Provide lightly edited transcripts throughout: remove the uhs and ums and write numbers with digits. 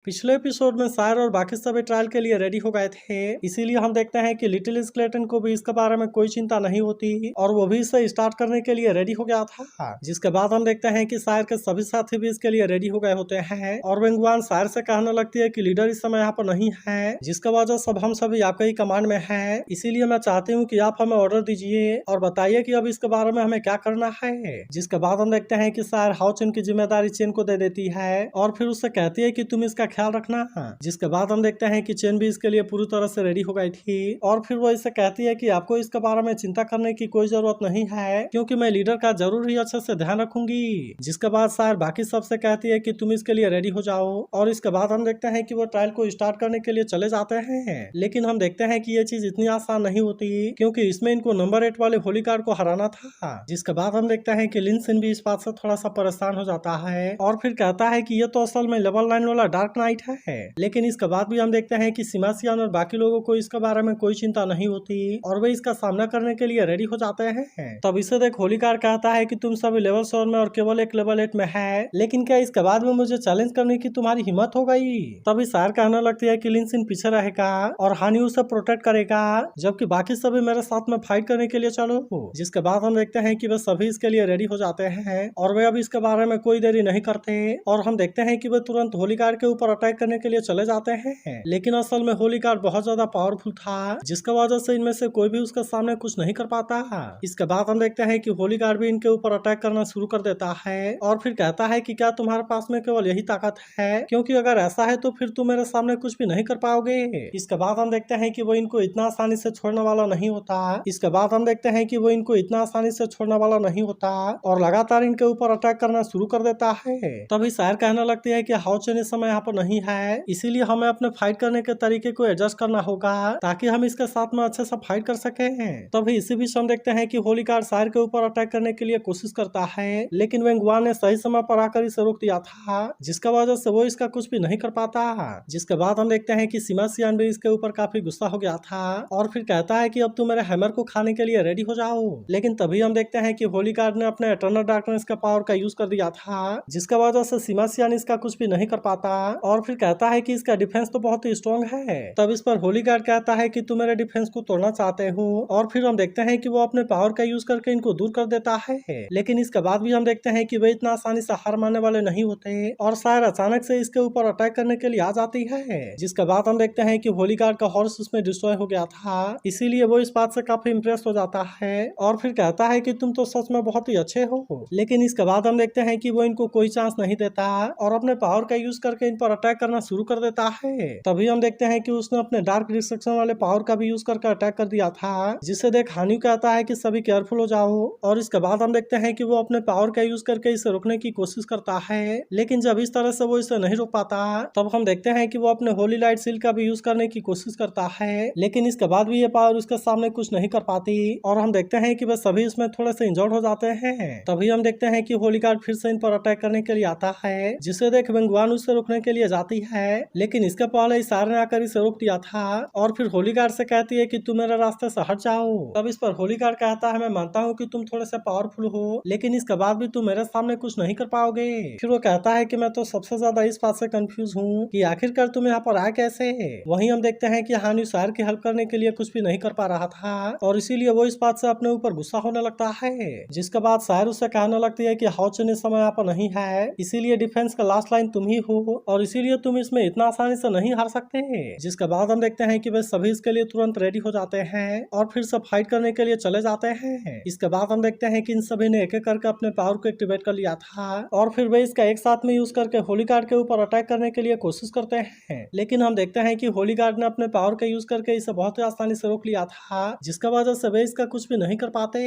पिछले एपिसोड में सायर और बाकी सभी ट्रायल के लिए रेडी हो गए थे, इसीलिए हम देखते हैं कि लिटिल स्केलेटन को भी इसके बारे में कोई चिंता नहीं होती और वो भी इसे स्टार्ट करने के लिए रेडी हो गया था। जिसके बाद हम देखते हैं कि सायर के सभी साथी भी इसके लिए रेडी हो गए होते हैं और वेंगुआन सायर से कहने लगती है कि लीडर इस समय यहाँ पर नहीं है, जिसका वजह सब हम सभी आपके ही कमांड में है, इसीलिए मैं चाहती हूँ कि आप हमें ऑर्डर दीजिए और बताइए कि अब इसके बारे में हमें क्या करना है। जिसके बाद हम देखते हैं कि सायर हाउ चेन की जिम्मेदारी चेन को दे देती है और फिर उससे कहती है कि तुम इसका ख्याल रखना। जिसके बाद हम देखते हैं कि चेन भी इसके लिए पूरी तरह से रेडी हो गई थी और फिर वो इससे कहती है कि आपको इसके बारे में चिंता करने की कोई जरूरत नहीं है, क्योंकि मैं लीडर का जरूर ही अच्छे से ध्यान रखूंगी। जिसके बाद सायर बाकी सबसे कहती है कि तुम इसके लिए रेडी हो जाओ और इसके बाद हम देखते हैं कि वो ट्रायल को स्टार्ट करने के लिए चले जाते हैं। लेकिन हम देखते हैं कि ये चीज इतनी आसान नहीं होती, क्योंकि इसमें इनको नंबर 8 वाले होली कार्ड को हराना था। जिसके बाद हम देखते हैं कि लिन सिन भी इस बात से थोड़ा सा परेशान हो जाता है और फिर कहता है कि ये तो असल में लेवल 9 वाला डार्क नाइट है। लेकिन इसके बाद भी हम देखते हैं कि सिमासियान और बाकी लोगों को इसके बारे में कोई चिंता नहीं होती और वे इसका सामना करने के लिए रेडी हो जाते हैं। तब इसे देख होली कार्ड कहता है कि तुम सभी लेवल 7 में और केवल एक लेवल 8 में है, लेकिन क्या इसके बाद में मुझे चैलेंज करने की तुम्हारी हिम्मत हो गई? तभी सायर कहने लगती है कि लिन सिन पीछे रहेगा और हानि उसे प्रोटेक्ट करेगा, जबकि बाकी सभी मेरे साथ में फाइट करने के लिए चलो। जिसके बाद हम देखते हैं कि वे सभी इसके लिए रेडी हो जाते हैं और वे अब इसके बारे में कोई देरी नहीं करते और हम देखते हैं कि वे तुरंत होली कार्ड के ऊपर अटैक करने के लिए चले जाते हैं। लेकिन असल में होली कार्ड बहुत ज्यादा पावरफुल था, जिसका वजह से इनमें से कोई भी उसके सामने कुछ नहीं कर पाता। इसके बाद हम देखते हैं कि होली कार्ड भी इनके ऊपर अटैक करना शुरू कर देता है और फिर कहता है कि क्या तुम्हारे पास में केवल यही ताकत है? क्योंकि अगर ऐसा है तो फिर तुम मेरे सामने कुछ भी नहीं कर पाओगे। इसके बाद हम देखते हैं कि वो इनको इतना आसानी से छोड़ने वाला नहीं होता। इसके बाद हम देखते हैं कि वो इनको इतना आसानी से छोड़ने वाला नहीं होता और लगातार इनके ऊपर अटैक करना शुरू कर देता है। तभी सायर कहने लगती है कि हाउ चेन इस समय यहाँ पर नहीं है, इसीलिए हमें अपने फाइट करने के तरीके को एडजस्ट करना होगा ताकि हम इसके साथ में अच्छे से फाइट कर सके। तभी इसी बीच हम देखते हैं कि होली कार्ड सायर के ऊपर अटैक करने के लिए कोशिश करता है, लेकिन वेंगुआन ने सही समय पर आकर इसे रोक दिया था, जिसका वजह से वो इसका कुछ भी नहीं कर पाता। जिसके बाद हम देखते हैं कि सिमासियान भी इसके ऊपर काफी गुस्सा हो गया था और फिर कहता है कि अब तुम मेरे हैमर को खाने के लिए रेडी हो जाओ। लेकिन तभी हम देखते हैं कि होली कार्ड ने अपने एटर्नल डार्कनेस का पावर का यूज कर दिया था, जिसका वजह से सिमासियान इसका कुछ भी नहीं कर पाता और फिर कहता है कि इसका डिफेंस तो बहुत ही स्ट्रॉन्ग है। तब इस पर होली कार्ड कहता है कि तुम मेरे डिफेंस को तोड़ना चाहते हो और फिर हम देखते हैं कि वो अपने पावर का यूज करके इनको दूर कर देता है। लेकिन इसके बाद भी हम देखते हैं कि वे इतना आसानी से हार मानने वाले नहीं होते और शायद अचानक से इसके ऊपर अटैक करने के लिए आ जाती है। जिसके बाद हम देखते हैं कि होली कार्ड का हॉर्स उसमें डिस्ट्रॉय हो गया था, इसीलिए वो इस बात से काफी इम्प्रेस हो जाता है और फिर कहता है कि तुम तो सच में बहुत ही अच्छे हो। लेकिन इसके बाद हम देखते हैं कि वो इनको कोई चांस नहीं देता और अपने पावर का यूज करके इन पर अटैक करना शुरू कर देता है। तभी हम देखते हैं कि उसने अपने डार्क डिस्ट्रक्शन वाले पावर का भी यूज करके अटैक कर दिया था, जिसे देख हानि कहता है कि सभी केयरफुल हो जाओ और इसके बाद हम देखते हैं कि वो अपने पावर का यूज करके इसे रोकने की कोशिश करता है, लेकिन जब इस तरह से वो इसे नहीं रोक पाता तब हम देखते हैं कि वो अपने होली लाइट सील का भी यूज करने की कोशिश करता है, लेकिन इसके बाद भी ये पावर उसके सामने कुछ नहीं कर पाती और हम देखते हैं कि वे सभी इसमें थोड़े से इंजर्ड हो जाते हैं। तभी हम देखते हैं कि होली कार्ड फिर से इन पर अटैक करने के लिए आता है, जिसे देख वेंगुआन उसे रोकने के लिए जाती है, लेकिन इसके पहले इस सार ने आकर इसे रोक दिया था और फिर होली कार्ड से कहती है कि तुम मेरे रास्ते से हट जाओ। तब इस पर होली कार्ड कहता है मैं मानता हूँ कि तुम थोड़े से पावरफुल हो, लेकिन इसके बाद भी तुम मेरे सामने कुछ नहीं कर पाओगे। फिर वो कहता है कि मैं तो सबसे ज्यादा इस बात से कंफ्यूज हूँ कि आखिरकार तुम यहाँ पर आए कैसे। वहीं हम देखते हैं कि हानि सायर की हेल्प करने के लिए कुछ भी नहीं कर पा रहा था और इसीलिए वो इस बात से अपने ऊपर गुस्सा होने लगता है। जिसके बाद सायर उससे कहने लगती है कि हाउ चेन इस समय यहाँ पर नहीं है, इसीलिए डिफेंस का लास्ट लाइन तुम ही हो और इसीलिए तुम इसमें इतना आसानी से नहीं हार सकते। जिसके बाद हम देखते हैं कि वे सभी इसके लिए तुरंत रेडी हो जाते हैं और फिर सब फाइट करने के लिए चले जाते हैं। इसके बाद हम देखते हैं कि इन सभी ने एक एक करके अपने पावर को एक्टिवेट कर लिया था और फिर वे इसका एक साथ में यूज करके होली कार्ड के ऊपर अटैक करने के लिए कोशिश करते हैं, लेकिन हम देखते हैं कि होली कार्ड ने अपने पावर का यूज करके इसे बहुत ही आसानी से रोक लिया था, जिसका वजह से वे इसका कुछ भी नहीं कर पाते।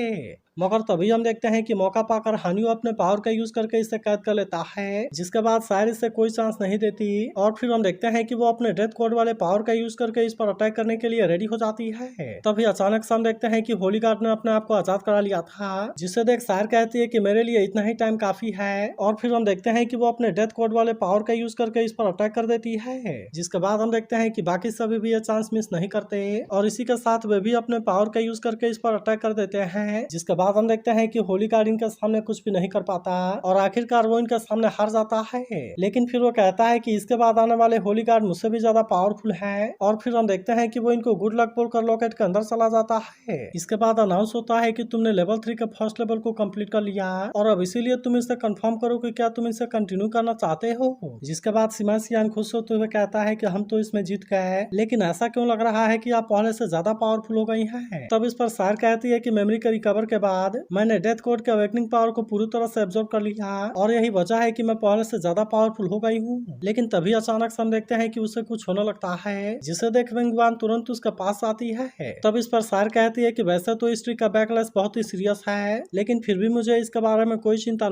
मगर तभी हम देखते हैं कि मौका पाकर हानियो अपने पावर का यूज करके इसे कैद कर लेता है, जिसके बाद शायर इसे कोई चांस नहीं देती और फिर हम देखते हैं कि वो अपने डेथ कोड वाले पावर का यूज करके इस पर अटैक करने के लिए रेडी हो जाती है। तभी अचानक से हम देखते हैं कि होली कार्ड ने अपने आप को आजाद करा लिया था, जिसे देख शायर कहती है कि मेरे लिए इतना ही टाइम काफी है और फिर हम देखते हैं कि वो अपने डेथ कोड वाले पावर का यूज करके इस पर अटैक कर देती है। जिसके बाद हम देखते हैं कि बाकी सभी भी ये चांस मिस नहीं करते और इसी के साथ वे भी अपने पावर का यूज करके इस पर अटैक कर देते हैं। जिसके बाद हम देखते हैं कि होली कार्ड इनके सामने कुछ भी नहीं कर पाता और आखिरकार वो इनके सामने हार जाता है, लेकिन फिर वो कहता है कि इसके बाद आने वाले होली गार्ड मुझसे भी ज्यादा पावरफुल है, और फिर हम देखते हैं कि वो इनको गुड लक बोलकर लॉकेट के अंदर चला जाता है। इसके बाद अनाउंस होता है कि तुमने लेवल 3 के फर्स्ट लेवल को कंप्लीट कर लिया और अब इसीलिए तुम इसे कंफर्म करो कि क्या तुम इसे कंटिन्यू करना चाहते हो। जिसके बाद सिमासियान खुश होते हुए कहता है कि हम तो इसमें जीत गए, लेकिन ऐसा क्यों लग रहा है कि आप पहले से ज्यादा पावरफुल हो गई हैं। तब इस पर सार कहती है कि मेमोरी के रिकवर के बाद मैंने डेथ कोड के अवेकनिंग पावर को पूरी तरह से एब्जॉर्ब कर लिया और यही वजह है कि मैं पहले से ज्यादा पावरफुल हो गई हूँ। लेकिन तभी अचानक से हम देखते हैं कि उसे कुछ होने लगता है, जिसे देख वेंगवान तुरंत उसके पास आती है। तब इस पर सार कहती है कि वैसे तो इस ट्रिक का बैकलैश बहुत ही सीरियस है, लेकिन फिर भी मुझे इसके बारे में कोई चिंता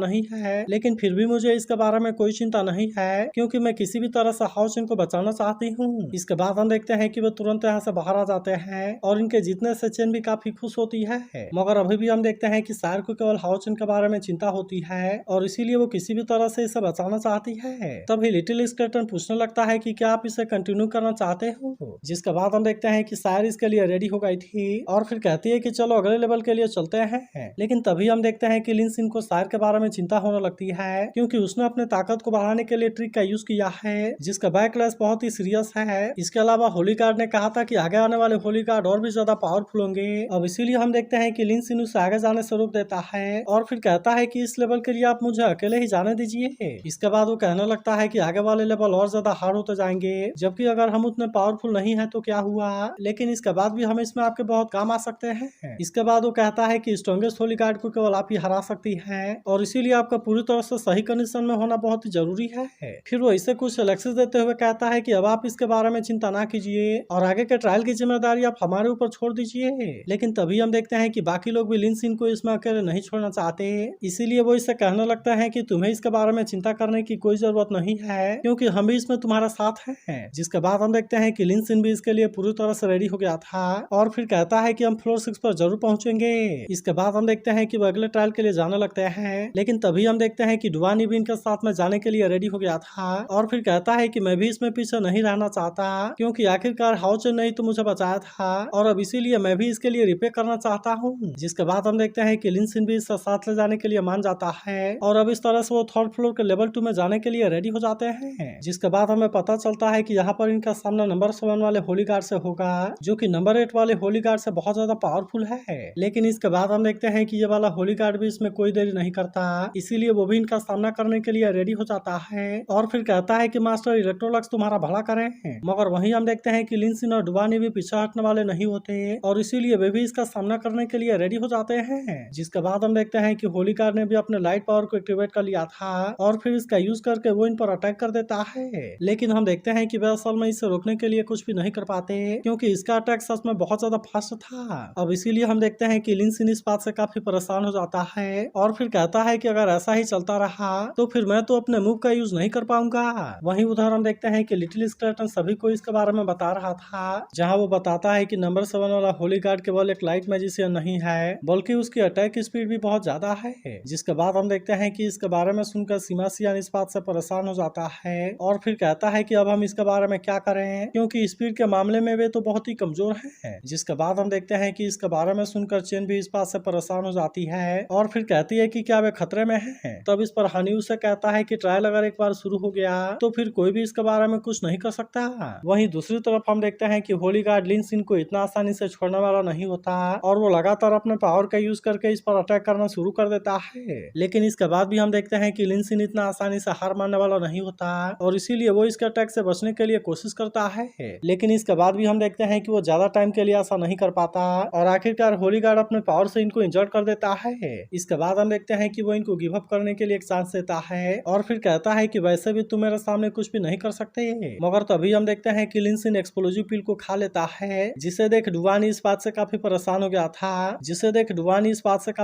नहीं है, क्योंकि मैं किसी भी तरह से हाउसिन को बचाना चाहती हूँ। इसके बाद हम देखते हैं कि वो तुरंत यहाँ से बाहर आ जाते हैं और इनके जीतने से चेन भी काफी खुश होती है, मगर अभी भी हम देखते हैं कि सार को केवल हाउसिन के बारे में चिंता होती है और इसीलिए वो किसी भी तरह से इसे बचाना चाहती है। तभी लिटिल स्केलेटन पूछने लगता है कि क्या आप इसे कंटिन्यू करना चाहते हो। जिसके बाद हम देखते हैं कि सार इसके लिए रेडी हो गई थी और फिर कहती है कि चलो अगले लेवल के लिए चलते हैं। लेकिन तभी हम देखते हैं कि लिन सिन को सार के बारे में चिंता होने लगती है, क्योंकि उसने अपने ताकत को बढ़ाने के लिए ट्रिक का यूज किया है, जिसका बैकलैश बहुत ही सीरियस है। इसके अलावा होली गार्ड ने कहा था कि आगे आने वाले होली गार्ड और भी ज्यादा पावरफुल होंगे। अब इसीलिए हम देखते हैं कि लिन सिन उसे आगे जाने से रोक देता है और फिर कहता है कि इस लेवल के लिए आप मुझे अकेले ही जाने दीजिए। इसके बाद वो कहने लगता है कि आगे वाले लेवल और ज्यादा हार्ड होते जाएंगे, जबकि अगर हम उतने पावरफुल नहीं है तो क्या हुआ, लेकिन इसके बाद भी हम इसमें आपके बहुत काम आ सकते हैं। इसके बाद वो कहता है कि स्ट्रॉन्गेस्ट होली गार्ड को केवल आप ही हरा सकती हैं और इसीलिए आपका पूरी तरह से सही कंडीशन में होना बहुत ही जरूरी है। फिर वो इसे कुछ एलेक्सेस देते हुए कहता है कि अब आप इसके बारे में चिंता ना कीजिए और आगे के ट्रायल की जिम्मेदारी आप हमारे ऊपर छोड़ दीजिए। लेकिन तभी हम देखते हैं कि बाकी लोग भी लिन सिन को इसमें अकेले नहीं छोड़ना चाहते, इसीलिए वो इससे कहने लगता है कि तुम्हें इसके बारे में चिंता करने की कोई जरूरत नहीं है, क्योंकि हम भी इसमें तुम्हारा साथ हैं। जिसके बाद हम देखते हैं कि लिन सिन भी इसके लिए पूरी तरह से रेडी हो गया था और फिर कहता है कि हम फ्लोर 6 पर जरूर पहुंचेंगे। इसके बाद हम देखते हैं कि वो अगले ट्रायल के लिए जाने लगते हैं, लेकिन तभी हम देखते हैं कि डुवानी भी इनके साथ में जाने के लिए रेडी हो गया था और फिर कहता है कि मैं भी इसमें पीछे नहीं रहना चाहता, क्योंकि आखिरकार हाउचन नहीं तो मुझे बचाया था और अब इसीलिए मैं भी इसके लिए रिपेयर करना चाहता हूँ। जिसके बाद हम देखते हैं कि लिन सिन भी इसका साथ ले जाने के लिए मान जाता है और अब इस तरह से वो थर्ड फ्लोर के लेवल 2 में जाने के लिए रेडी हो जाते हैं। जिसके बाद हमें पता चलता है कि यहाँ पर इनका सामना नंबर 7 वाले होली गार्ड से होगा, जो कि नंबर 8 वाले होली गार्ड से बहुत ज्यादा पावरफुल है। लेकिन इसके बाद हम देखते हैं कि ये वाला होली गार्ड भी इसमें कोई देरी नहीं करता, इसीलिए वो भी इनका सामना करने के लिए रेडी हो जाता है और फिर कहता है कि मास्टर इलेक्ट्रोलक्स तुम्हारा भला करे। मगर वहीं हम देखते हैं कि लिन सिन और डुवानी भी पीछे हटने वाले नहीं होते और इसीलिए वे भी इसका सामना करने के लिए रेडी हो जाते हैं। जिसके बाद हम देखते हैं कि होली गार्ड ने भी अपने लाइट पावर को एक्टिवेट कर लिया था और फिर इसका यूज करके वो इन पर अटैक कर देता है। लेकिन हम देखते हैं कि वे असल में इसे रोकने के लिए कुछ भी नहीं कर पाते, क्योंकि इसका अटैक सच में बहुत ज्यादा फास्ट था। अब इसीलिए हम देखते हैं कि लिन सिन इस बात से काफी परेशान हो जाता है और फिर कहता है कि अगर ऐसा ही चलता रहा तो फिर मैं तो अपने मूव का यूज नहीं कर पाऊंगा। वहीं उधर हम देखते हैं कि लिटिल स्केलेटन सभी को इसके बारे में बता रहा था, जहां वो बताता है कि नंबर 7 वाला होली गार्ड केवल एक लाइट मैजिशियन नहीं है, बल्कि उसकी अटैक स्पीड भी बहुत ज्यादा है। जिसके बाद हम देखते हैं कि इसके बारे में सुनकर सिमासियान इस बात से परेशान हो जाता है और फिर कहता है कि अब हम इसके बारे में क्या करें, क्योंकि स्पीड के मामले में वे तो बहुत ही कमजोर हैं। जिसके बाद हम देखते हैं कि इसके बारे में सुनकर चेन भी इस बात से परेशान हो जाती है और फिर कहती है कि क्या वे खतरे में हैं। तब इस पर हनी उसे कहता है कि ट्रायल अगर एक बार शुरू हो गया तो फिर कोई भी इसके बारे में कुछ नहीं कर सकता। वहीं दूसरी तरफ हम देखते हैं कि होली गार्ड लिन सिन को इतना आसानी से छोड़ने वाला नहीं होता और वो लगातार अपने पावर का यूज करके इस पर अटैक करना शुरू कर देता है। लेकिन इसके बाद भी हम देखते हैं कि लिन सिन इतना आसानी से हार मानने वाला नहीं होता और इसीलिए वो इसके अटैक से बचने के लिए कोशिश करता है। लेकिन इसके बाद भी हम देखते हैं कि वो ज्यादा टाइम के लिए ऐसा नहीं कर पाता और आखिरकार होली गार्ड अपने पावर से इनको इंजर्ड कर देता है। इसके बाद हम देखते हैं कि वो इनको गिव अप करने के लिए एक चांस देता है और फिर कहता है कि वैसे भी तुम मेरे सामने कुछ भी नहीं कर सकते। मगर तभी हम देखते हैं कि लिन सिन एक्सप्लोजिव पिल को खा लेता है, जिसे देख डुवानी इस बात से काफी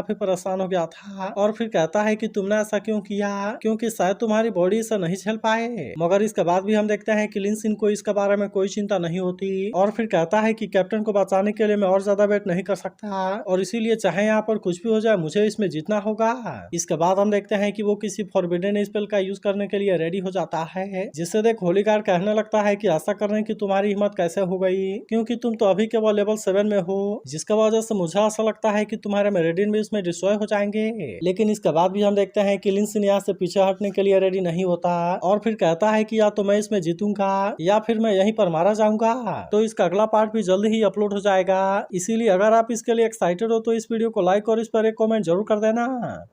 परेशान हो गया था और फिर कहता है कि तुमने ऐसा क्यों किया, क्योंकि शायद तुम्हारी बॉडी इसे नहीं झेल पाए। मगर इसके बाद भी हम देखते हैं कि लिन सिन को इसके बारे में कोई चिंता नहीं होती और फिर कहता है कि कैप्टन को बचाने के लिए मैं और ज्यादा वेट नहीं कर सकता और इसीलिए चाहे यहाँ पर कुछ भी हो जाए मुझे इसमें जीतना होगा। इसके बाद हम देखते हैं कि वो किसी फॉरबिडन स्पेल का यूज करने के लिए रेडी हो जाता है, जिससे देख होली गार्ड कहने लगता है कि ऐसा करने की तुम्हारी हिम्मत कैसे हो गई, क्योंकि तुम तो अभी केवल लेवल 7 में हो, जिसका वजह से मुझे ऐसा लगता है कि तुम्हारे मेरेडियन भी इसमें डिस्ट्रॉय हो जाएंगे। लेकिन इसके बाद भी हम देखते हैं कि लिन सिन यहाँ से पीछे हटने के लिए रेडी नहीं होता और फिर कहता है कि या तो मैं इसमें जीतूंगा या फिर मैं यहीं पर मारा जाऊंगा। तो इसका अगला पार्ट भी जल्द ही अपलोड हो जाएगा, इसीलिए अगर आप इसके लिए एक्साइटेड हो तो इस वीडियो को लाइक और इस पर एक कमेंट जरूर कर देना।